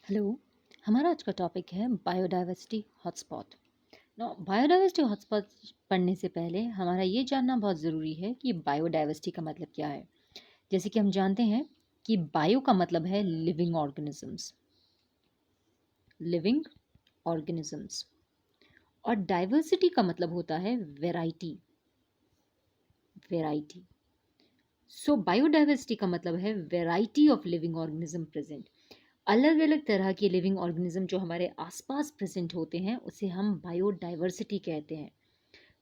Hello. हमारा आज का टॉपिक है बायोडाइवर्सिटी हॉटस्पॉट। बायोडाइवर्सिटी हॉटस्पॉट पढ़ने से पहले हमारा ये जानना बहुत ज़रूरी है कि बायोडाइवर्सिटी का मतलब क्या है। जैसे कि हम जानते हैं कि बायो का मतलब है लिविंग ऑर्गेनिजम्स, और डाइवर्सिटी का मतलब होता है वेराइटी। सो बायोडाइवर्सिटी का मतलब है variety of living organism present. अलग अलग तरह के लिविंग ऑर्गेनिज्म जो हमारे आसपास प्रेजेंट होते हैं उसे हम बायोडाइवर्सिटी कहते हैं।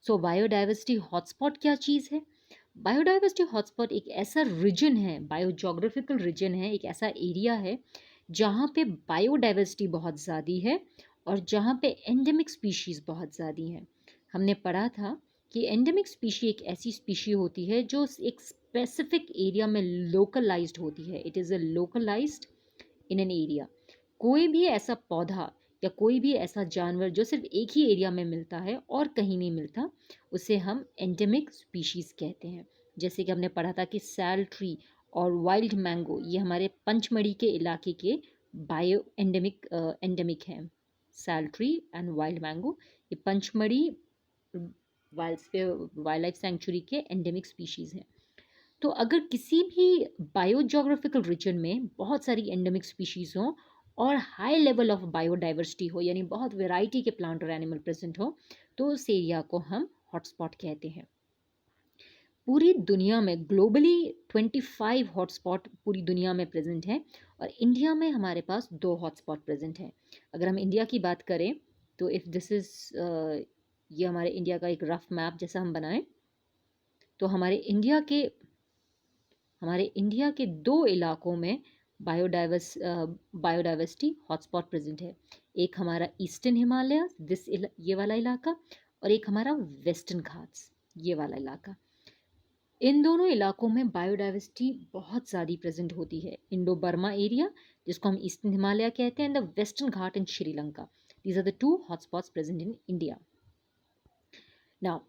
सो बायोडाइवर्सिटी हॉटस्पॉट क्या चीज़ है? बायोडाइवर्सिटी हॉटस्पॉट एक ऐसा रीजन है, बायोजोग्राफिकल रीजन है, एक ऐसा एरिया है जहाँ पे बायोडाइवर्सिटी बहुत ज़्यादा है और जहाँ पे एंडेमिक स्पीशीज़ बहुत ज़्यादा हैं। हमने पढ़ा था कि एंडेमिक स्पीशी एक ऐसी स्पीशी होती है जो एक स्पेसिफिक एरिया में लोकलाइज्ड होती है। It is a localized in an area. कोई भी ऐसा पौधा या कोई भी ऐसा जानवर जो सिर्फ एक ही एरिया में मिलता है और कहीं नहीं मिलता, उसे हम एंडेमिक स्पीशीज़ कहते हैं। जैसे कि हमने पढ़ा था कि सैल ट्री और वाइल्ड मैंगो ये हमारे पंचमढ़ी के इलाके के बायो एंडेमिक हैं। Sal tree and wild mango ये पंचमढ़ी वाइल्ड लाइफ सेंचुरी के एंडेमिक स्पीशीज़ हैं। तो अगर किसी भी बायोजोग्राफिकल रीजन में बहुत सारी एंडेमिक स्पीशीज़ हों और हाई लेवल ऑफ बायोडाइवर्सिटी हो, यानी बहुत वैरायटी के प्लांट और एनिमल प्रेजेंट हो, तो उस एरिया को हम हॉटस्पॉट कहते हैं। पूरी दुनिया में ग्लोबली 25 हॉटस्पॉट पूरी दुनिया में प्रेजेंट हैं और इंडिया में हमारे पास 2 हॉटस्पॉट प्रेजेंट हैं। अगर हम इंडिया की बात करें तो इफ़ दिस इज़ ये हमारे इंडिया का एक रफ मैप जैसा हम बनाएं, तो हमारे इंडिया के 2 इलाकों में बायोडाइवर्सिटी हॉटस्पॉट प्रेजेंट है। एक हमारा ईस्टर्न हिमालय ये वाला इलाका, और एक हमारा वेस्टर्न घाट्स ये वाला इलाका। इन दोनों इलाकों में बायोडाइवर्सिटी बहुत ज़्यादा प्रेजेंट होती है। इंडो बर्मा एरिया जिसको हम ईस्टर्न हिमालय कहते हैं, and the western ghat in Sri Lanka, these are the 2 hotspots present in India. Now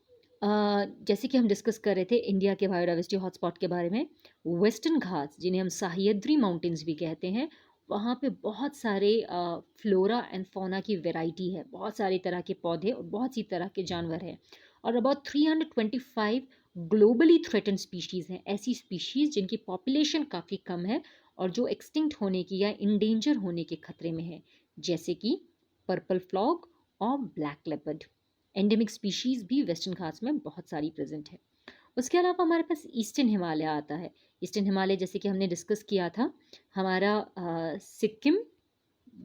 जैसे कि हम डिस्कस कर रहे थे इंडिया के बायोडाइवर्सिटी हॉटस्पॉट के बारे में, वेस्टर्न घाट्स जिन्हें हम सह्याद्री माउंटेन्स भी कहते हैं, वहाँ पे बहुत सारे फ्लोरा एंड फौना की वैरायटी है, बहुत सारे तरह के पौधे और बहुत सी तरह के जानवर हैं, और अबाउट 325 ग्लोबली थ्रेटन स्पीशीज़ हैं, ऐसी स्पीशीज़ जिनकी पॉपुलेशन काफ़ी कम है और जो एक्सटिंक्ट होने की या इंडेंजर होने के खतरे में है, जैसे कि पर्पल फ्लॉग और ब्लैक लेपर्ड। एंडेमिक स्पीशीज़ भी वेस्टर्न घाट्स में बहुत सारी प्रेजेंट है। उसके अलावा हमारे पास ईस्टर्न हिमालय आता है। ईस्टर्न हिमालय जैसे कि हमने डिस्कस किया था, हमारा सिक्किम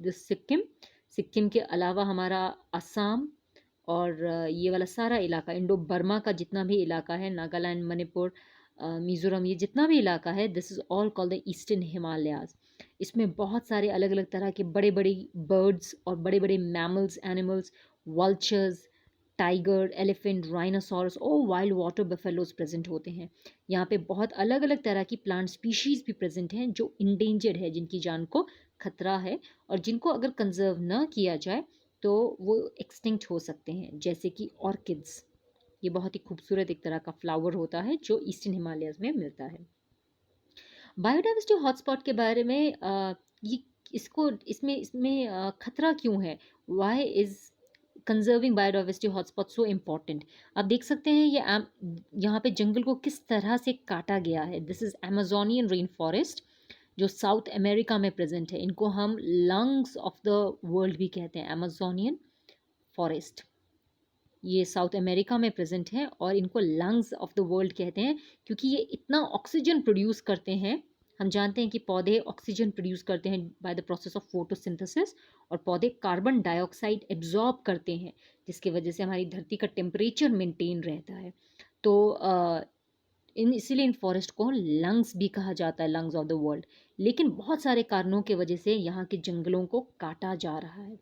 सिक्किम सिक्किम के अलावा हमारा असम और ये वाला सारा इलाका, इंडो बर्मा का जितना भी इलाका है, नागालैंड, मणिपुर, मिज़ोरम, ये जितना भी इलाका है, this is all called the eastern Himalayas. इसमें बहुत सारे अलग अलग तरह के बड़े बड़े बर्ड्स और बड़े बड़े mammals, animals, vultures, tiger, elephant, rhinoceros और वाइल्ड वाटर बफेलोज प्रेजेंट होते हैं। यहाँ पे बहुत अलग अलग तरह की प्लांट स्पीशीज़ भी प्रेजेंट हैं जो इंडेंजर्ड है, जिनकी जान को खतरा है और जिनको अगर कंजर्व ना किया जाए तो वो एक्सटिंक्ट हो सकते हैं, जैसे कि ऑर्किड्स। ये बहुत ही खूबसूरत एक तरह का फ्लावर होता है जो ईस्टर्न हिमालयस में मिलता है। बायोडाइवर्सिटी हॉटस्पॉट के बारे में ये इसको इसमें इसमें खतरा क्यों है? Why is conserving biodiversity hotspot so important? आप देख सकते हैं ये यहाँ पे जंगल को किस तरह से काटा गया है। This is Amazonian rain forest जो साउथ अमेरिका में प्रेजेंट है। इनको हम लंग्स ऑफ द वर्ल्ड भी कहते हैं, अमेजोनियन फॉरेस्ट। ये साउथ अमेरिका में प्रेजेंट है और इनको लंग्स ऑफ द वर्ल्ड कहते हैं क्योंकि ये इतना ऑक्सीजन प्रोड्यूस करते हैं। हम जानते हैं कि पौधे ऑक्सीजन प्रोड्यूस करते हैं by the process of photosynthesis, और पौधे कार्बन डाइऑक्साइड एब्जॉर्ब करते हैं, जिसकी वजह से हमारी धरती का टेम्परेचर मेंटेन रहता है। तो इसीलिए इन फॉरेस्ट को लंग्स भी कहा जाता है, लंग्स ऑफ द वर्ल्ड। लेकिन बहुत सारे कारणों की वजह से यहाँ के जंगलों को काटा जा रहा है।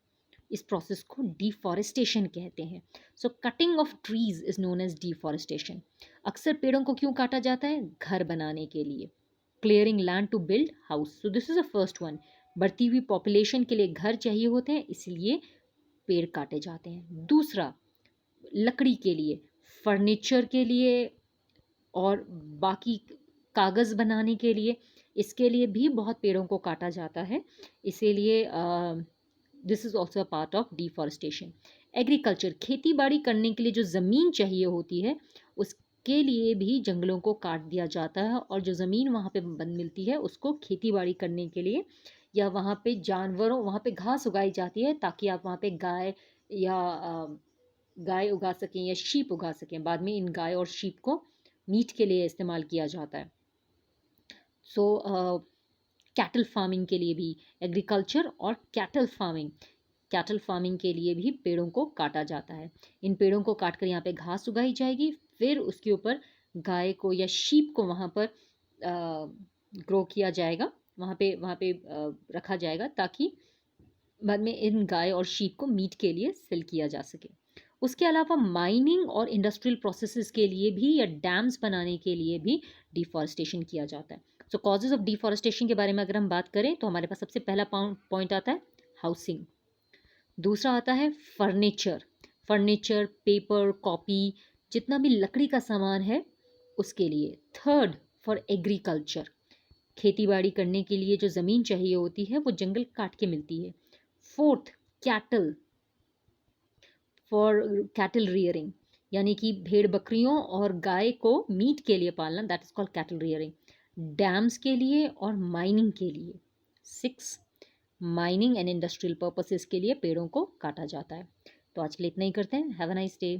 इस प्रोसेस को डिफॉरेस्टेशन कहते हैं। So cutting of trees is known as deforestation. अक्सर पेड़ों को क्यों काटा जाता है? घर बनाने के लिए। Clearing land to build house, so this is a first one. बढ़ती हुई पॉपुलेशन के लिए घर चाहिए होते हैं, इसलिए पेड़ काटे जाते हैं। दूसरा, लकड़ी के लिए, फर्नीचर के लिए और बाकी कागज़ बनाने के लिए। इसके लिए भी बहुत पेड़ों को काटा जाता है, इसीलिए this is also a part of deforestation. Agriculture, खेती बाड़ी करने के लिए जो ज़मीन चाहिए होती है उसके लिए भी जंगलों को काट दिया जाता है, और जो ज़मीन वहाँ पे बन मिलती है उसको खेती बाड़ी करने के लिए, या वहाँ पे जानवरों, वहाँ पे घास उगाई जाती है ताकि आप वहाँ पे गाय उगा सकें या शीप उगा सकें। बाद में इन गाय और शीप को मीट के लिए इस्तेमाल किया जाता है। सो कैटल फार्मिंग के लिए भी, एग्रीकल्चर और कैटल फार्मिंग के लिए भी पेड़ों को काटा जाता है। इन पेड़ों को काट कर यहाँ पे घास उगाई जाएगी, फिर उसके ऊपर गाय को या शीप को वहाँ पर ग्रो किया जाएगा, वहाँ पे रखा जाएगा ताकि बाद में इन गाय और शीप को मीट के लिए सेल किया जा सके। उसके अलावा माइनिंग और इंडस्ट्रियल प्रोसेसेस के लिए भी या डैम्स बनाने के लिए भी डिफॉरेस्टेशन किया जाता है। सो कॉजेज ऑफ डिफॉरेस्टेशन के बारे में अगर हम बात करें तो हमारे पास सबसे पहला पॉइंट आता है हाउसिंग, दूसरा आता है फर्नीचर, पेपर, कॉपी, जितना भी लकड़ी का सामान है उसके लिए। थर्ड, फॉर एग्रीकल्चर, खेती बाड़ी करने के लिए जो ज़मीन चाहिए होती है वो जंगल काट के मिलती है। Fourth, cattle, for cattle rearing, यानी कि भेड़ बकरियों और गाय को मीट के लिए पालना, that is called cattle rearing. Dams के लिए और माइनिंग के लिए। Six, mining and industrial purposes के लिए पेड़ों को काटा जाता है। तो आज के लिए इतना ही करते हैं। Have a nice day.